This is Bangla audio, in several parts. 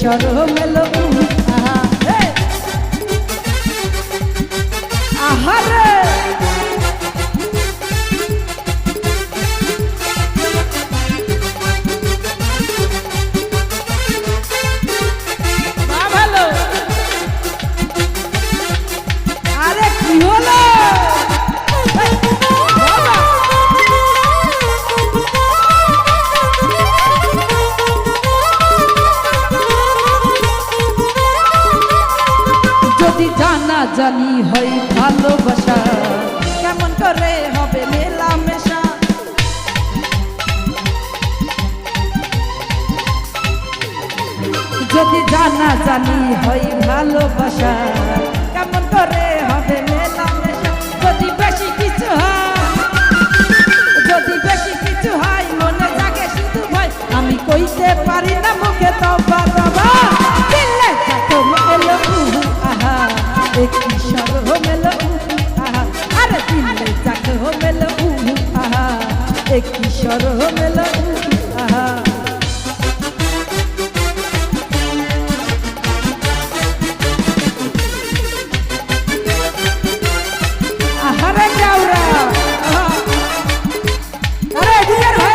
কিশোর মেলো আহা আহারে ভালো আরে কি হলো যদি জানা জানি হয় ভালোবাসা কেমন করে হবে মেলামেশা যদি জানা জানি হয় ভালোবাসা কেমন করে হবে মেলামেশা যদি বেশি কিছু হয় যদি বেশি কিছু হয় মনে জাগে শুধু ভয় আমি কইতে পারি না মুখে তবা তবা দিলে যাতো মেলো আহা কিশোর মেলো আহা আরে দিলে যাতো মেলো আহা কিশোর মেলো আহা আহারে যাওরা আরে দিয়ার ভাই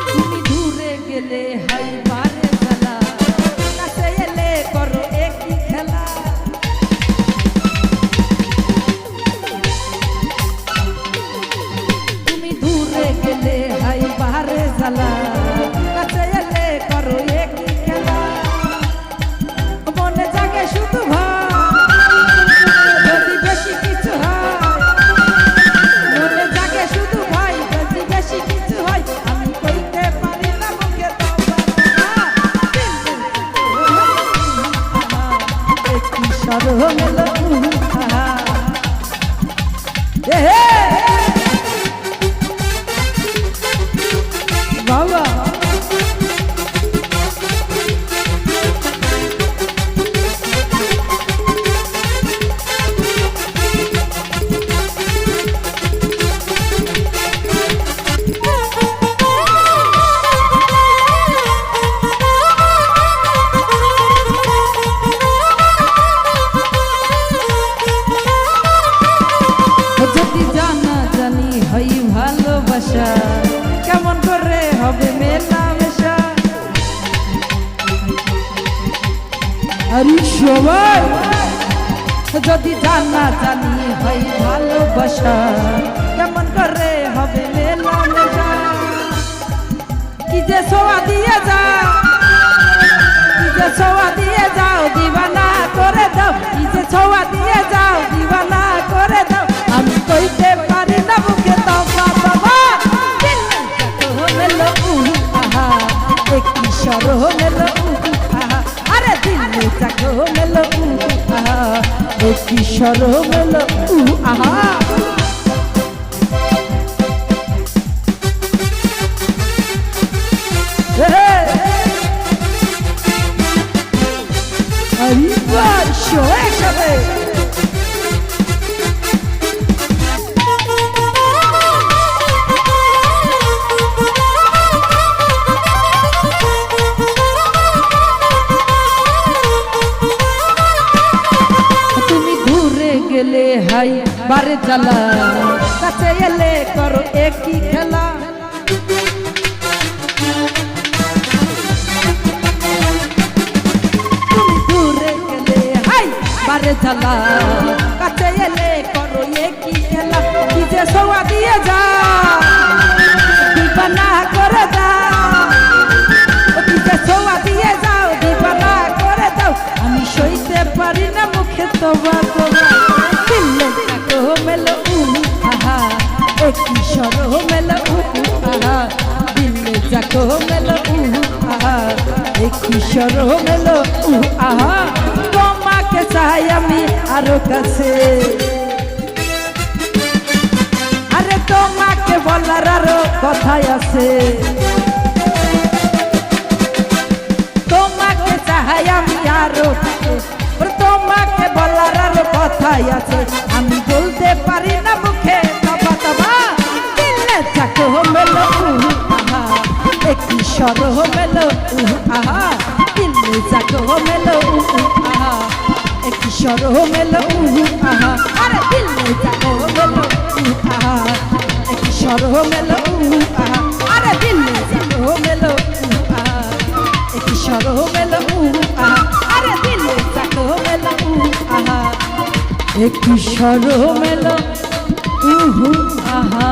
তুমি দূরে গেলে হাই বারে জ্বালা কাছে এলে করো একই খেলা তুমি দূরে গেলে হাই বারে জ্বালা কাছে এলে করো একই খেলা মনে জাগে শুধু ভয় যদি বেশি কিছু হয় মনে জাগে শুধু ভয় যদি বেশি কিছু হয় আমি কইতে পারি না মুখে তবা কিশোর মেলো আহা বাবা যদি জানা জানি হয় ভালোবাসা কেমন করে হবে মেলামেশা আরে সবাই যদি জানা জানি হয় ভালোবাসা কেমন করে হবে মেলামেশা কি যে সোয়া দিয়ে যাও কি যে সোয়া দিয়ে যাও দিবানা করে দাও কি যে সোয়া দিয়ে যাও দিবানা করে দাও আমি কইতে পারি না মুখে তবা তবা দিলে যাতো মেলো আহা কিশোর মেলো আহা আরে দিলে যাতো মেলো আহা কিশোর মেলো আহা আরে বাই শোয়ে সবে গেলে হাই বারে জ্বালা কাছে এলে করো একই খেলা তুমি দূরে গেলে হাই বারে জ্বালা কাছে এলে করো একই খেলা কি যে সোয়া দিয়ে যা দিবানা করে দাও কি যে সোয়া দিয়ে যাও দিবানা করে দাও আমি সইতে পারি না মুখে তবা তবা মেলো আহা কিশোর মেলো আহা দিলে যাকো মেলো আহা কিশোর মেলো আহা তোমাকে চাই আমি আরো কাছে আরে তোমাকে বলার আরো কথাই আছে তোমাকে চাই আমি আরো তোমাকে বলার আরো কথাই আছে আমি সরো মেলো আহা দিল জাগো মেলো আহা একই সরো মেলো আহা আরে দিল জাগো মেলো আহা একই সরো মেলো আহা আরে দিল জাগো মেলো আহা একই সরো মেলো আহা আরে দিল জাগো মেলো আহা একই সরো মেলো আহা